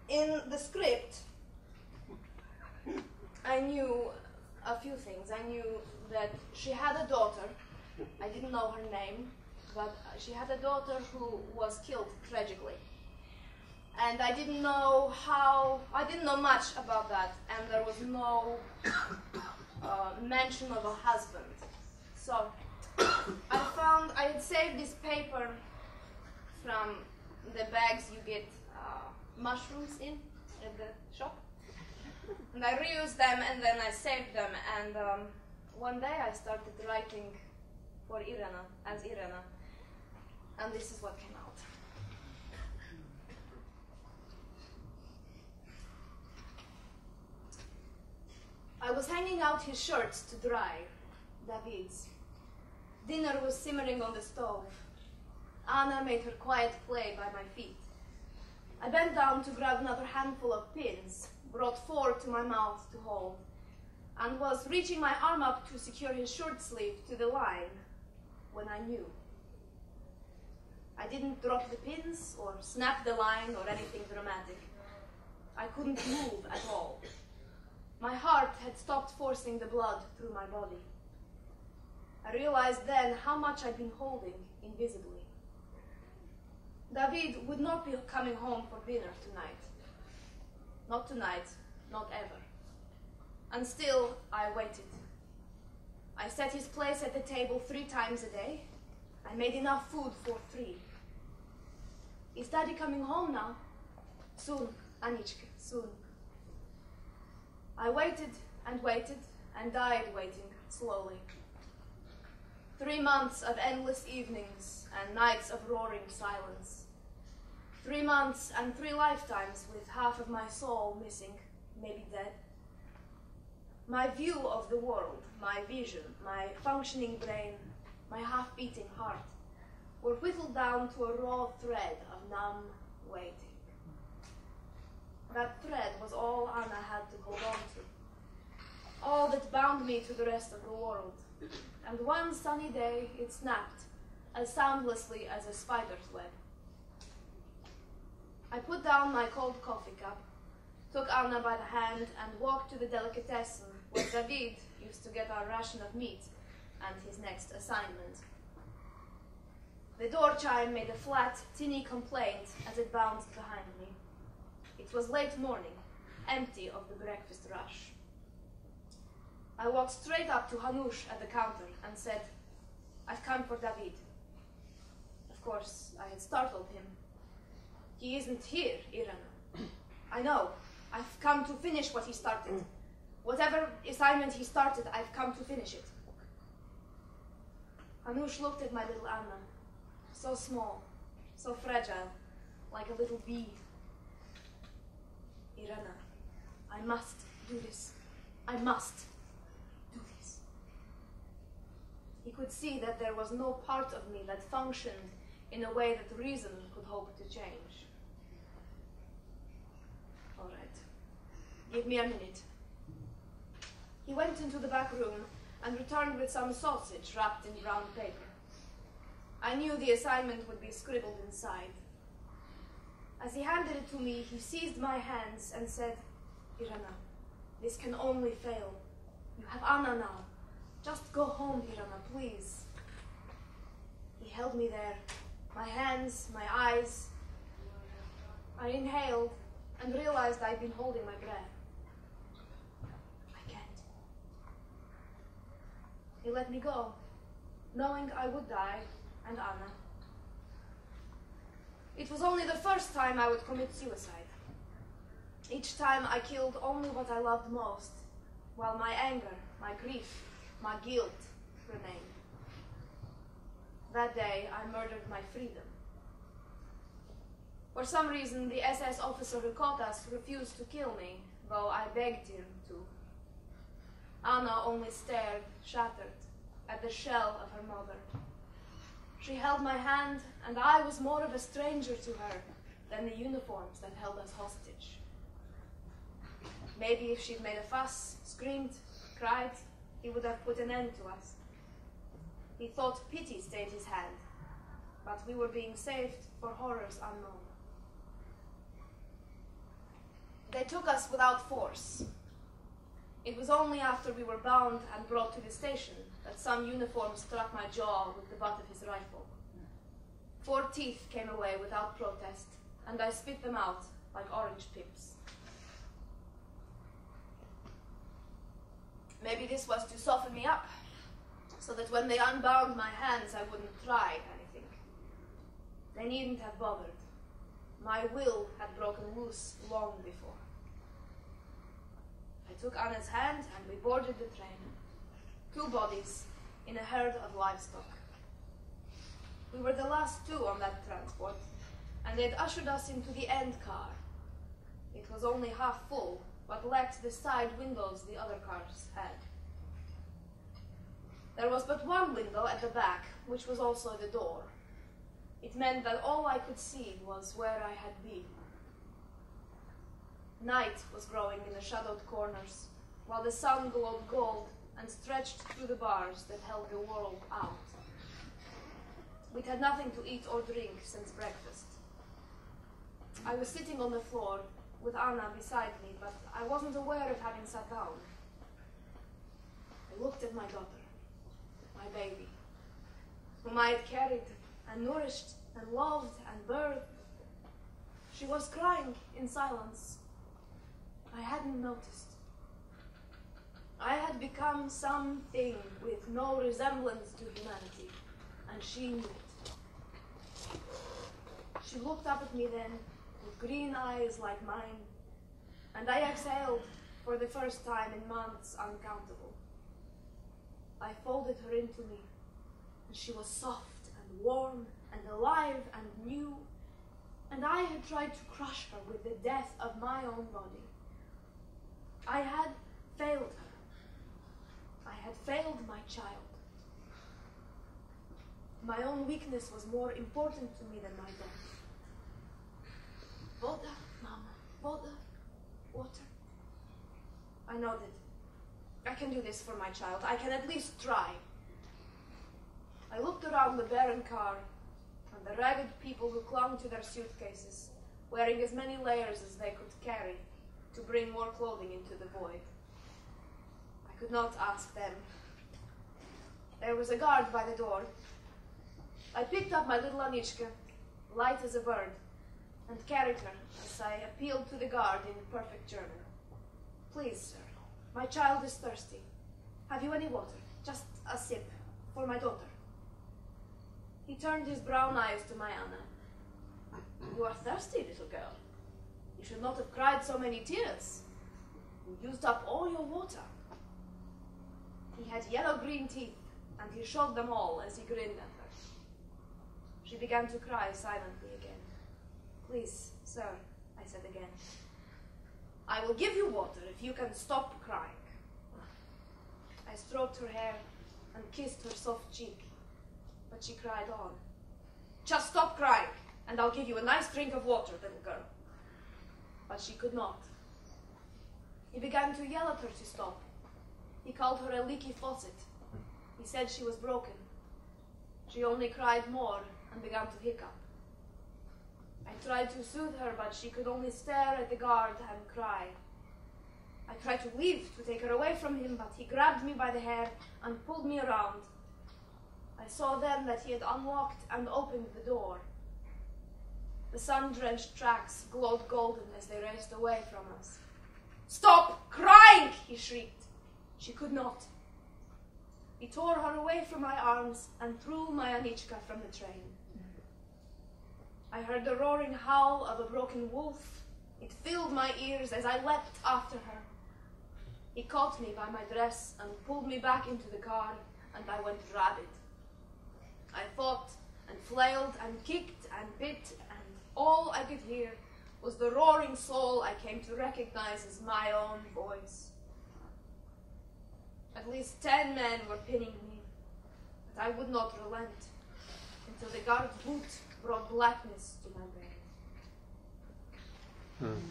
In the script, I knew a few things. I knew that she had a daughter. I didn't know her name, but she had a daughter who was killed tragically. And I didn't know much about that, and there was no mention of a husband. So I had saved this paper from the bags you get mushrooms in at the shop. And I reused them, and then I saved them, and one day I started writing for Irena, as Irena, and this is what came out. I was hanging out his shirts to dry, David's. Dinner was simmering on the stove. Anna made her quiet play by my feet. I bent down to grab another handful of pins, brought 4 to my mouth to hold, and was reaching my arm up to secure his shirt sleeve to the line when I knew. I didn't drop the pins or snap the line or anything dramatic. I couldn't move at all. My heart had stopped forcing the blood through my body. I realized then how much I'd been holding invisibly. David would not be coming home for dinner tonight. Not tonight, not ever. And still, I waited. I set his place at the table 3 times a day. I made enough food for 3. Is Daddy coming home now? Soon, Anichka, soon. I waited and waited and died waiting slowly. 3 months of endless evenings and nights of roaring silence. 3 months and 3 lifetimes with half of my soul missing, maybe dead. My view of the world, my vision, my functioning brain, my half-beating heart were whittled down to a raw thread of numb waiting. That thread was all Anna had to hold on to, all that bound me to the rest of the world. And one sunny day it snapped, as soundlessly as a spider's web. I put down my cold coffee cup, took Anna by the hand, and walked to the delicatessen where David used to get our ration of meat and his next assignment. The door chime made a flat, tinny complaint as it bounced behind me. It was late morning, empty of the breakfast rush. I walked straight up to Hanush at the counter and said, "I've come for David." Of course, I had startled him. "He isn't here, Irena." "I know. I've come to finish what he started. Whatever assignment he started, I've come to finish it." Hanush looked at my little Anna, so small, so fragile, like a little bee. "Irena, I must do this. I must do this." He could see that there was no part of me that functioned in a way that reason could hope to change. "All right, give me a minute." He went into the back room and returned with some sausage wrapped in brown paper. I knew the assignment would be scribbled inside. As he handed it to me, he seized my hands and said, "Irena, this can only fail. You have Anna now. Just go home, Irena, please." He held me there, my hands, my eyes. I inhaled and realized I'd been holding my breath. I can't. He let me go, knowing I would die, and Anna. It was only the first time I would commit suicide. Each time I killed only what I loved most, while my anger, my grief, my guilt remained. That day, I murdered my freedom. For some reason, the SS officer who caught us refused to kill me, though I begged him to. Anna only stared, shattered, at the shell of her mother. She held my hand, and I was more of a stranger to her than the uniforms that held us hostage. Maybe if she'd made a fuss, screamed, cried, he would have put an end to us. He thought pity stayed his hand, but we were being saved for horrors unknown. They took us without force. It was only after we were bound and brought to the station that some uniform struck my jaw with the butt of his rifle. 4 teeth came away without protest, and I spit them out like orange pips. Maybe this was to soften me up, so that when they unbound my hands I wouldn't try anything. They needn't have bothered. My will had broken loose long before. I took Anna's hand and we boarded the train. 2 bodies in a herd of livestock. We were the last 2 on that transport, and they'd ushered us into the end car. It was only half full, but lacked the side windows the other cars had. There was but one window at the back, which was also the door. It meant that all I could see was where I had been. Night was growing in the shadowed corners, while the sun glowed gold and stretched through the bars that held the world out. We'd had nothing to eat or drink since breakfast. I was sitting on the floor with Anna beside me, but I wasn't aware of having sat down. I looked at my daughter, my baby, whom I had carried and nourished and loved and birthed. She was crying in silence. I hadn't noticed. I had become something with no resemblance to humanity, and she knew it. She looked up at me then, with green eyes like mine, and I exhaled for the first time in months uncountable. I folded her into me, and she was soft and warm and alive and new, and I had tried to crush her with the death of my own body. I had failed her. I had failed my child. My own weakness was more important to me than my death. Voda, Mama, voda, water. I nodded. I can do this for my child. I can at least try. I looked around the barren car and the ragged people who clung to their suitcases, wearing as many layers as they could carry to bring more clothing into the void. I could not ask them. There was a guard by the door. I picked up my little Anichka, light as a bird, and carried her as I appealed to the guard in perfect German. Please, sir, my child is thirsty. Have you any water? Just a sip, for my daughter. He turned his brown eyes to my Anna. You are thirsty, little girl. You should not have cried so many tears. You used up all your water. He had yellow-green teeth, and he showed them all as he grinned at her. She began to cry silently again. Please, sir, I said again. I will give you water if you can stop crying. I stroked her hair and kissed her soft cheek, but she cried on. Just stop crying, and I'll give you a nice drink of water, little girl. But she could not. He began to yell at her to stop. He called her a leaky faucet. He said she was broken. She only cried more and began to hiccup. I tried to soothe her, but she could only stare at the guard and cry. I tried to leave, to take her away from him, but he grabbed me by the hair and pulled me around. I saw then that he had unlocked and opened the door. The sun-drenched tracks glowed golden as they raced away from us. Stop crying, he shrieked. She could not. He tore her away from my arms and threw my Anichka from the train. I heard the roaring howl of a broken wolf. It filled my ears as I leapt after her. He caught me by my dress and pulled me back into the car, and I went rabid. I fought and flailed and kicked and bit, and all I could hear was the roaring soul I came to recognize as my own voice. At least 10 men were pinning me, but I would not relent until the guard's boot brought blackness to my brain.